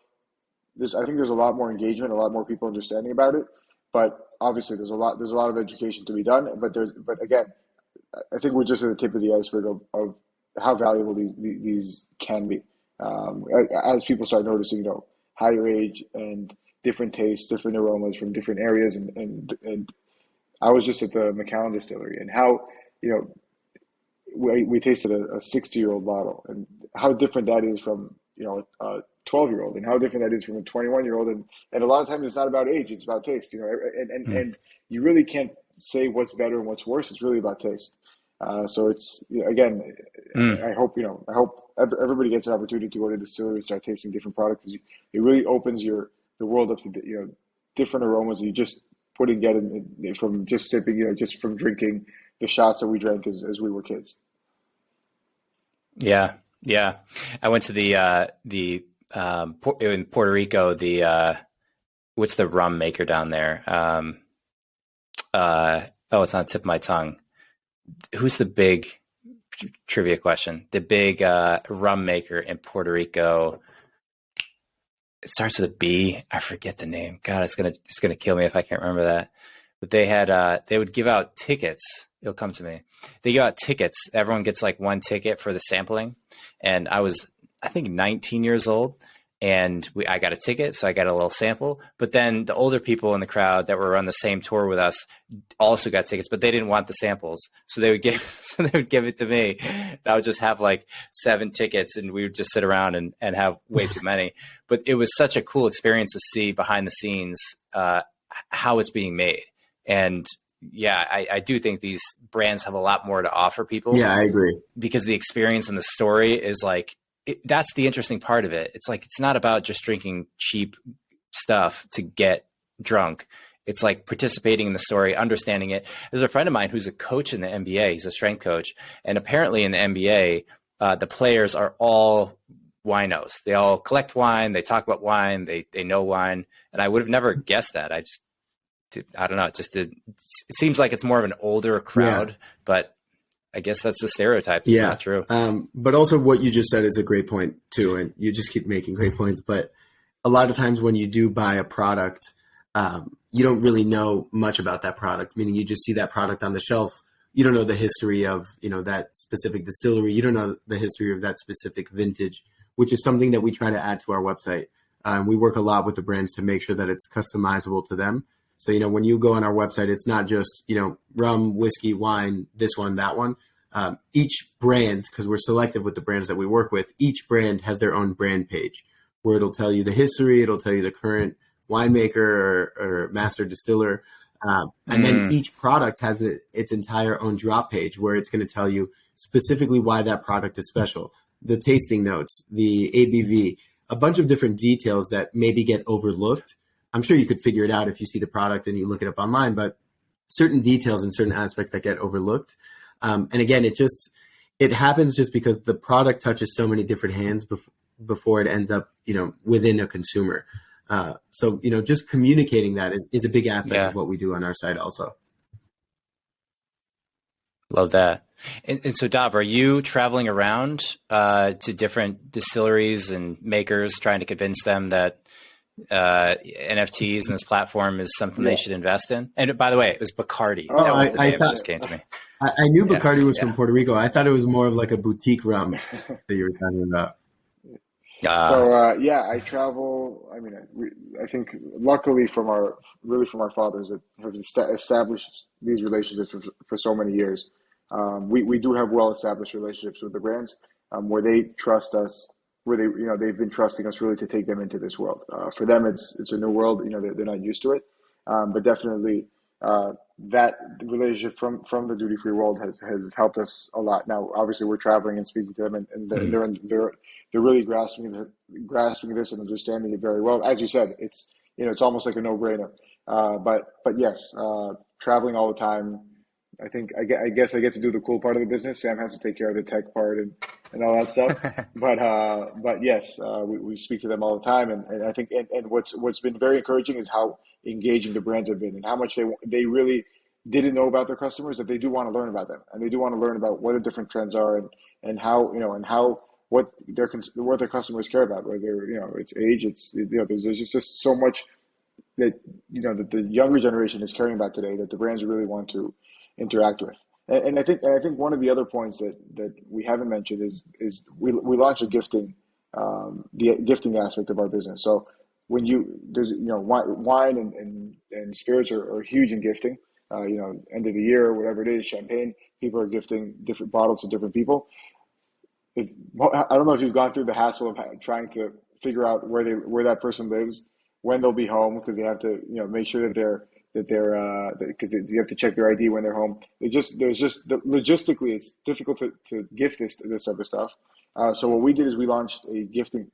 I think there's a lot more engagement, a lot more people understanding about it. But obviously, there's a lot of education to be done. But again, I think we're just at the tip of the iceberg of how valuable these can be. As people start noticing, higher age and different tastes, different aromas from different areas, and I was just at the Macallan distillery, and how we tasted a 60-year-old bottle, and how different that is from a 12-year-old, and how different that is from a 21-year-old, and a lot of times it's not about age, it's about taste, and you really can't say what's better and what's worse. It's really about taste. So it's again, I hope everybody gets an opportunity to go to the distillery and start tasting different products, because it really opens the world up to different aromas that you just wouldn't get from just sipping, just from drinking the shots that we drank as we were kids. Yeah. I went to in Puerto Rico, what's the rum maker down there? It's on the tip of my tongue. Who's the big trivia question? The big rum maker in Puerto Rico. It starts with a B. I forget the name. God, it's gonna kill me if I can't remember that. But they would give out tickets. It'll come to me. They give out tickets. Everyone gets like one ticket for the sampling. And I was, I think, 19 years old. And I got a ticket, so I got a little sample. But then the older people in the crowd that were on the same tour with us also got tickets, but they didn't want the samples, so they would give it to me. And I would just have like 7 tickets, and we would just sit around and have way too many. But it was such a cool experience to see behind the scenes how it's being made. And yeah, I do think these brands have a lot more to offer people. Yeah, I agree. Because the experience and the story is like. That's the interesting part of it. It's like, it's not about just drinking cheap stuff to get drunk. It's like participating in the story, understanding it. There's a friend of mine who's a coach in the NBA. He's a strength coach. And apparently in the NBA, the players are all winos. They all collect wine. They talk about wine. They know wine. And I would have never guessed that. I don't know. It seems like it's more of an older crowd, but I guess that's the stereotype. It's not true. But also what you just said is a great point too. And you just keep making great points. But a lot of times when you do buy a product, you don't really know much about that product, meaning you just see that product on the shelf. You don't know the history of, that specific distillery. You don't know the history of that specific vintage, which is something that we try to add to our website. We work a lot with the brands to make sure that it's customizable to them. So, when you go on our website, it's not just, rum, whiskey, wine, this one, that one. Each brand, because we're selective with the brands that we work with, each brand has their own brand page where it'll tell you the history, it'll tell you the current winemaker or master distiller. And then each product has its entire own drop page where it's going to tell you specifically why that product is special, the tasting notes, the ABV, a bunch of different details that maybe get overlooked. I'm sure you could figure it out if you see the product and you look it up online, but certain details and certain aspects that get overlooked. And again, it happens just because the product touches so many different hands before it ends up, within a consumer. So, just communicating that is a big aspect of what we do on our site also. Love that. And so, Dov, are you traveling around to different distilleries and makers trying to convince them that NFTs and this platform is something they should invest in? And by the way, it was Bacardi. Oh, that was the name that just came to me. I knew Bacardi was from Puerto Rico. I thought it was more of like a boutique rum that you were talking about. I travel. I mean, I think luckily from our fathers that have established these relationships for so many years. We do have well-established relationships with the brands where they trust us, where they've been trusting us really to take them into this world. For them, it's a new world. They're not used to it, but definitely that relationship from the duty-free world has helped us a lot. Now, obviously, we're traveling and speaking to them, and they're really grasping this and understanding it very well. As you said, it's almost like a no-brainer. But yes, traveling all the time, I guess I get to do the cool part of the business. Sam has to take care of the tech part and all that stuff. But yes, we speak to them all the time, and I think and what's been very encouraging is how engaging the brands have been and how much they really didn't know about their customers, that they do want to learn about them, and they do want to learn about what the different trends are, and how, and how what their customers care about, whether it's age, it's there's just so much that that the younger generation is caring about today that the brands really want to interact with. And I think one of the other points that we haven't mentioned is we launched a gifting, the gifting aspect of our business. So when there's wine and spirits are huge in gifting. End of the year or whatever it is, champagne, people are gifting different bottles to different people. I don't know if you've gone through the hassle of trying to figure out where that person lives, when they'll be home, because they have to make sure that because you have to check their ID when they're home. Logistically, it's difficult to gift this type of stuff. So what we did is we launched a gifting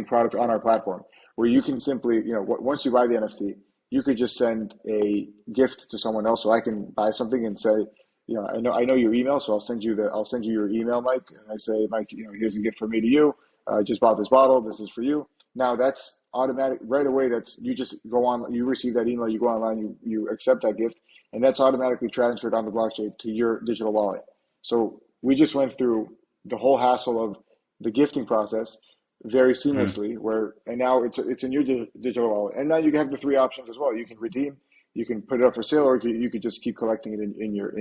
product on our platform where you can simply, once you buy the NFT, you could just send a gift to someone else. So I can buy something and say, I know your email, so I'll send you your email, Mike. And I say, Mike, here's a gift from me to you. I just bought this bottle. This is for you. Now that's automatic right away. You just go on, you receive that email, you go online, you accept that gift, and that's automatically transferred on the blockchain to your digital wallet. So we just went through the whole hassle of the gifting process very seamlessly, and now it's in your digital wallet. And now you have the three options as well. You can redeem, you can put it up for sale, or you could just keep collecting it in your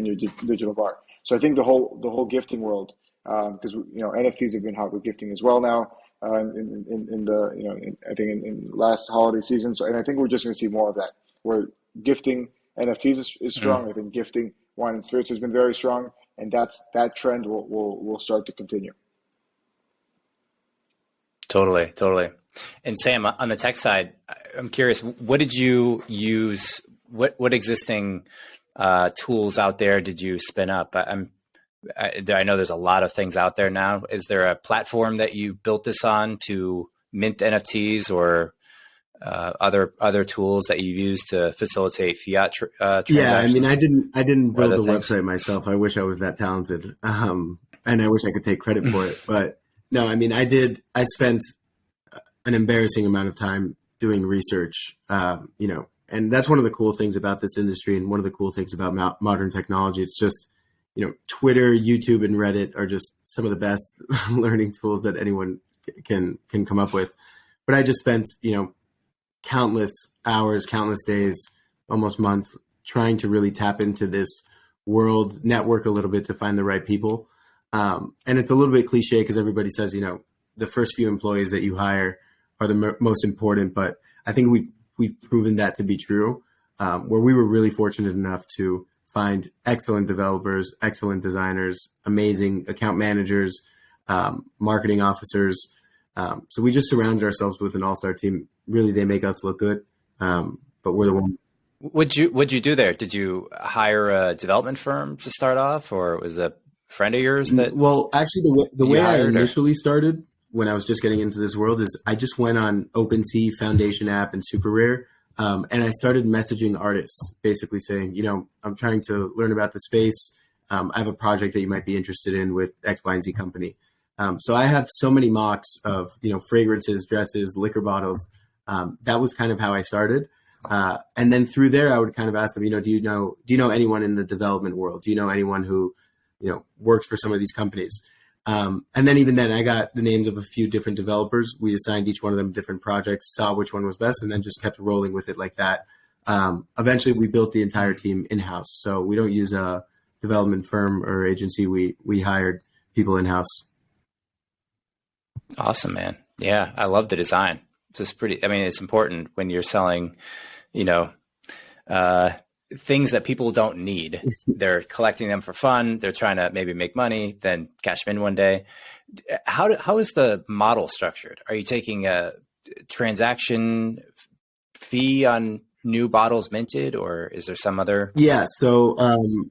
digital bar. So I think the whole gifting world, because NFTs have been hot with gifting as well now. In last holiday season. So, and I think we're just going to see more of that, where gifting NFTs is strong. I think gifting wine and spirits has been very strong, and that trend will start to continue. Totally. And Sam, on the tech side, I'm curious, what did you use? What existing tools out there did you spin up? I know there's a lot of things out there now. Is there a platform that you built this on to mint NFTs, or other tools that you use to facilitate fiat transactions? Yeah, I mean, I didn't build the website myself. I wish I was that talented, and I wish I could take credit for it. But no, I mean, I spent an embarrassing amount of time doing research, and that's one of the cool things about this industry, and one of the cool things about modern technology. It's just Twitter, YouTube, and Reddit are just some of the best learning tools that anyone can come up with. But I just spent, countless hours, countless days, almost months, trying to really tap into this world, network a little bit to find the right people. And it's a little bit cliche because everybody says, the first few employees that you hire are the most important. But I think we've proven that to be true, where we were really fortunate enough to find excellent developers, excellent designers, amazing account managers, marketing officers. So we just surrounded ourselves with an all-star team. Really, they make us look good, but we're the ones. What'd you do there? Did you hire a development firm to start off, or was it a friend of yours that? Well, actually, the way I initially started when I was just getting into this world is I just went on OpenSea, Foundation App, and Super Rare. And I started messaging artists, basically saying, I'm trying to learn about the space. I have a project that you might be interested in with X, Y, and Z company. So I have so many mocks of, fragrances, dresses, liquor bottles. That was kind of how I started. And then through there, I would kind of ask them, do you know anyone in the development world? Do you know anyone who, works for some of these companies? And then even then I got the names of a few different developers. We assigned each one of them different projects, saw which one was best, and then just kept rolling with it like that. Eventually we built the entire team in-house. So we don't use a development firm or agency. We hired people in-house. Awesome, man. Yeah. I love the design. It's just it's important when you're selling, things that people don't need. They're collecting them for fun. They're trying to maybe make money, then cash them in one day. How is the model structured? Are you taking a transaction fee on new bottles minted, or is there some other so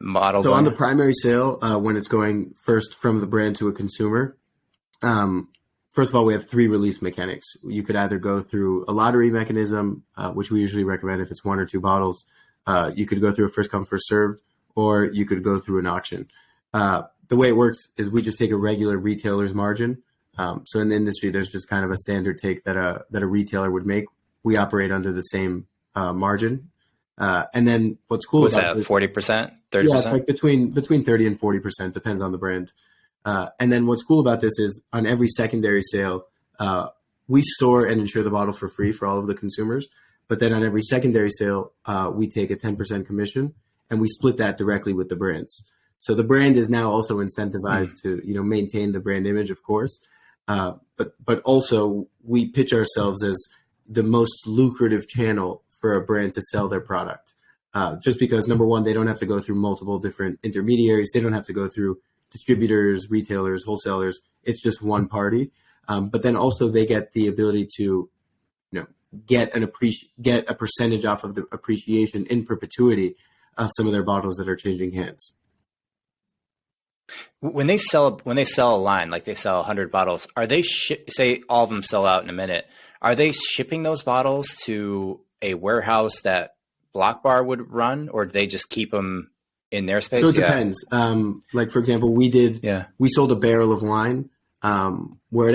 model? So on the primary sale, when it's going first from the brand to a consumer, first of all, we have 3 release mechanics. You could either go through a lottery mechanism, which we usually recommend if it's 1 or 2 bottles. You could go through a first come, first served, or you could go through an auction. The way it works is we just take a regular retailer's margin. So in the industry, there's just kind of a standard take that a retailer would make. We operate under the same margin. And then what's cool about this, 40%, 30%? Yeah, it's like between 30 and 40%, depends on the brand. And then what's cool about this is on every secondary sale, we store and insure the bottle for free for all of the consumers. But then on every secondary sale, we take a 10% commission and we split that directly with the brands. So the brand is now also incentivized to, maintain the brand image, of course. But also we pitch ourselves as the most lucrative channel for a brand to sell their product. Just because, number one, they don't have to go through multiple different intermediaries. They don't have to go through distributors, retailers, wholesalers. It's just one party. But then also they get the ability to, get a percentage off of the appreciation in perpetuity of some of their bottles that are changing hands. When they sell a line, like they sell 100 bottles, are they say all of them sell out in a minute? Are they shipping those bottles to a warehouse that BlockBar would run, or do they just keep them in their space? So it depends. Like for example, we sold a barrel of wine where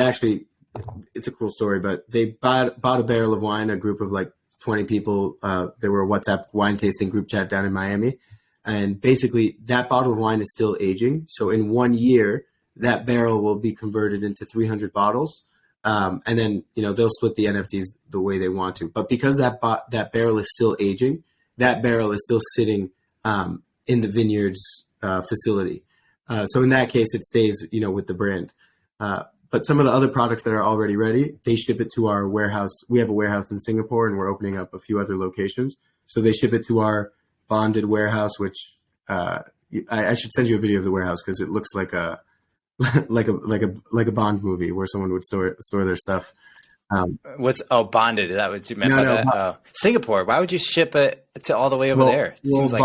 it's a cool story, but they bought a barrel of wine, a group of like 20 people. There were a WhatsApp wine tasting group chat down in Miami. And basically that bottle of wine is still aging. So in 1 year, that barrel will be converted into 300 bottles. And then, they'll split the NFTs the way they want to. But because that barrel is still aging, that barrel is still sitting in the vineyard's facility. So in that case, it stays, with the brand. But some of the other products that are already ready, they ship it to our warehouse. We have a warehouse in Singapore, and we're opening up a few other locations. So they ship it to our bonded warehouse, which I should send you a video of the warehouse because it looks like a Bond movie where someone would store their stuff. Bonded? Is that what you meant by that? Singapore. Why would you ship it to all the way over there? It seems like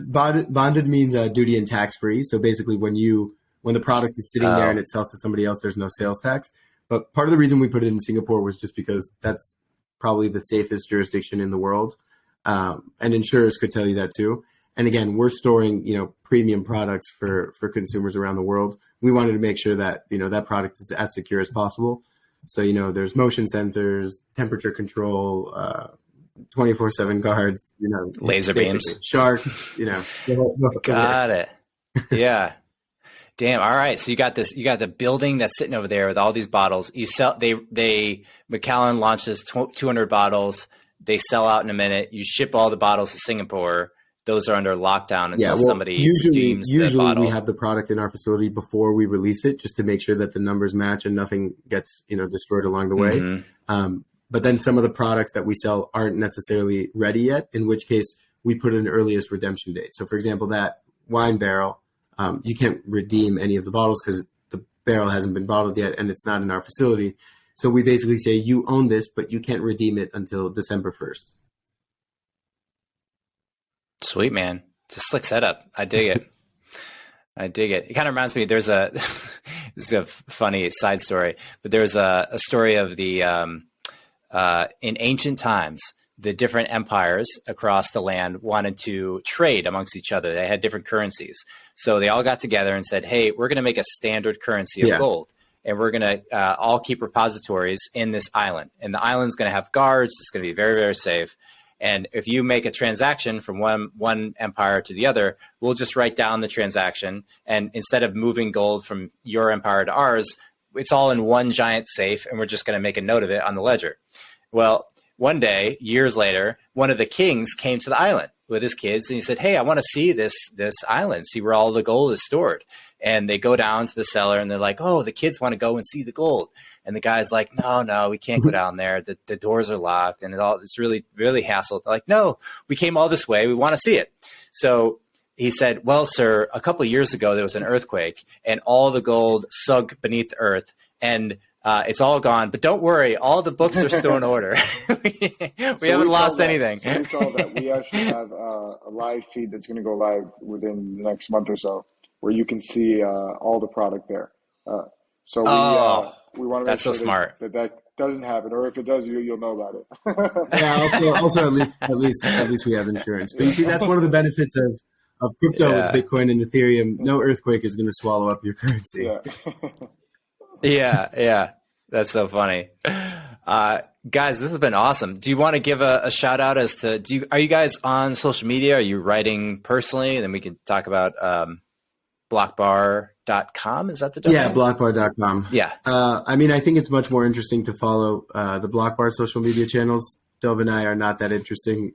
bonded means duty and tax free. So basically, when the product is sitting there and it sells to somebody else, there's no sales tax. But part of the reason we put it in Singapore was just because that's probably the safest jurisdiction in the world. And insurers could tell you that too. And again, we're storing, premium products for consumers around the world. We wanted to make sure that, that product is as secure as possible. So, there's motion sensors, temperature control, 24/7 guards, laser beams, sharks, Got it. Yeah. Damn. All right. So you got the building that's sitting over there with all these bottles. You sell, Macallan launches 200 bottles. They sell out in a minute. You ship all the bottles to Singapore. Those are under lockdown until somebody deems the bottle. We have the product in our facility before we release it, just to make sure that the numbers match and nothing gets, destroyed along the way. Mm-hmm. But then some of the products that we sell aren't necessarily ready yet, in which case we put an earliest redemption date. So for example, that wine barrel, you can't redeem any of the bottles because the barrel hasn't been bottled yet and it's not in our facility. So we basically say you own this, but you can't redeem it until December 1st. Sweet, man. It's a slick setup. I dig it. It kind of reminds me, this is a funny side story, but there's a story of the, in ancient times, the different empires across the land wanted to trade amongst each other. They had different currencies. So they all got together and said, hey, we're going to make a standard currency of gold. And we're going to all keep repositories in this island. And the island's going to have guards. It's going to be very, very safe. And if you make a transaction from one empire to the other, we'll just write down the transaction. And instead of moving gold from your empire to ours, it's all in one giant safe. And we're just going to make a note of it on the ledger. Well, one day, years later, one of the kings came to the island with his kids and he said, hey, I want to see this island, see where all the gold is stored. And they go down to the cellar and they're like, oh, the kids want to go and see the gold. And the guy's like, no, we can't go down there. The doors are locked and it's really, really hassle. They're like, no, we came all this way. We want to see it. So he said, well, sir, a couple of years ago, there was an earthquake and all the gold sunk beneath the earth and it's all gone. But don't worry, all the books are still in order. we haven't lost anything. So we saw that. We actually have a live feed that's going to go live within the next month or so, where you can see all the product there. We want to make sure that doesn't happen, or if it does, you'll know about it. Yeah. Also, at least we have insurance. But you see, that's one of the benefits crypto Yeah. with Bitcoin and Ethereum, no earthquake is going to swallow up your currency. Yeah. Yeah. That's so funny. Guys, this has been awesome. Do you want to give a shout out as to, are you guys on social media? Are you writing personally? And then we can talk about BlockBar.com. Is that the domain? Yeah, BlockBar.com. Yeah. I mean, I think it's much more interesting to follow the BlockBar social media channels. Dov and I are not that interesting.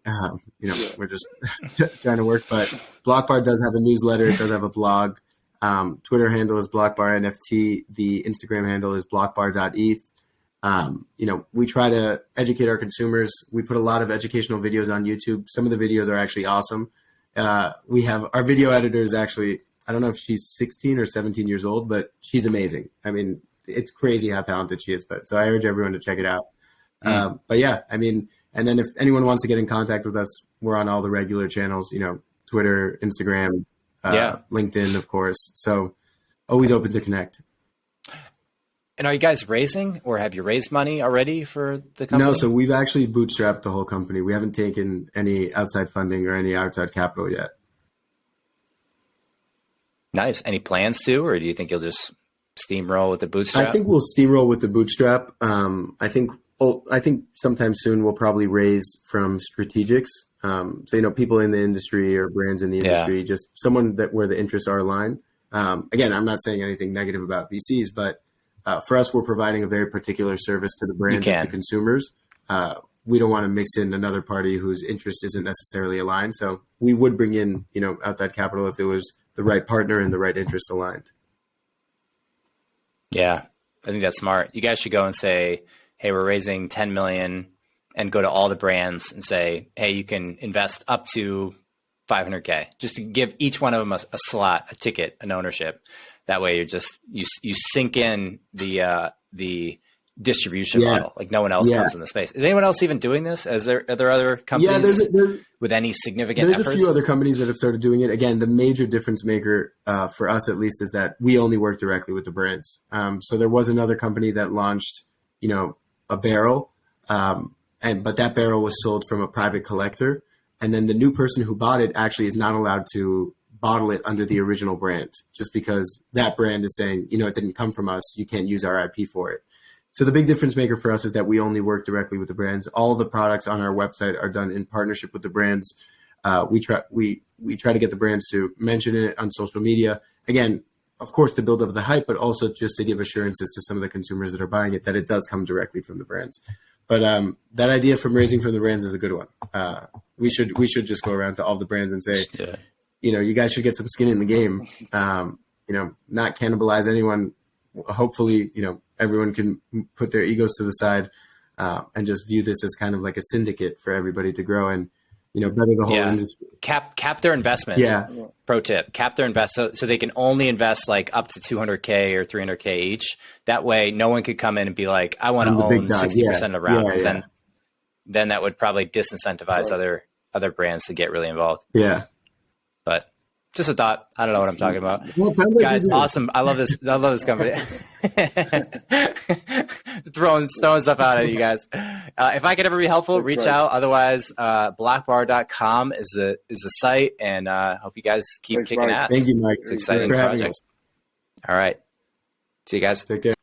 We're just trying to work. But BlockBar does have a newsletter. It does have a blog. Twitter handle is BlockBar NFT. The Instagram handle is BlockBar.eth. We try to educate our consumers. We put a lot of educational videos on YouTube. Some of the videos are actually awesome. We have our video editor is actually, I don't know if she's 16 or 17 years old, but she's amazing. I mean, it's crazy how talented she is. But so I urge everyone to check it out. But yeah, I mean, and then if anyone wants to get in contact with us, we're on all the regular channels, Twitter, Instagram, LinkedIn, of course. So always open to connect. And are you guys raising, or have you raised money already for the company? No, so we've actually bootstrapped the whole company. We haven't taken any outside funding or any outside capital yet. Nice. Any plans to, or do you think you'll just steamroll with the bootstrap? I think we'll steamroll with the bootstrap. I think sometime soon we'll probably raise from strategics. So, people in the industry or brands in the industry, just someone where the interests are aligned. Again, I'm not saying anything negative about VCs, but for us, we're providing a very particular service to the brands and to consumers. We don't want to mix in another party whose interest isn't necessarily aligned. So we would bring in, outside capital if it was the right partner and the right interests aligned. Yeah, I think that's smart. You guys should go and say, hey, we're raising 10 million, and go to all the brands and say, hey, you can invest up to 500K, just to give each one of them a slot, a ticket, an ownership. That way you sink in the distribution model. Like no one else comes in the space. Is anyone else even doing this? Are there other companies with any significant efforts? There's a few other companies that have started doing it. Again, the major difference maker for us, at least, is that we only work directly with the brands. So there was another company that launched, a barrel, but that barrel was sold from a private collector. And then the new person who bought it actually is not allowed to bottle it under the original brand, just because that brand is saying, it didn't come from us. You can't use our IP for it. So the big difference maker for us is that we only work directly with the brands. All the products on our website are done in partnership with the brands. We try to get the brands to mention it on social media. Again, of course, to build up the hype, but also just to give assurances to some of the consumers that are buying it that it does come directly from the brands. But that idea from raising from the brands is a good one. We should just go around to all the brands and say, you guys should get some skin in the game. Not cannibalize anyone. Hopefully, everyone can put their egos to the side and just view this as kind of like a syndicate for everybody to grow and, better the whole industry. Cap their investment. Yeah. Pro tip, cap their investment so they can only invest like up to 200K or 300K each. That way, no one could come in and be like, I want to own 60% of the round. Then that would probably disincentivize other brands to get really involved. Yeah. But just a thought. I don't know what I'm talking about. Well, guys, awesome. I love this. I love this company. throwing stuff out at you guys. If I could ever be helpful, reach out. Otherwise, blockbar.com is a site, and hope you guys keep kicking ass. Thank you, Mike. It's an exciting project. All right. See you guys. Take care.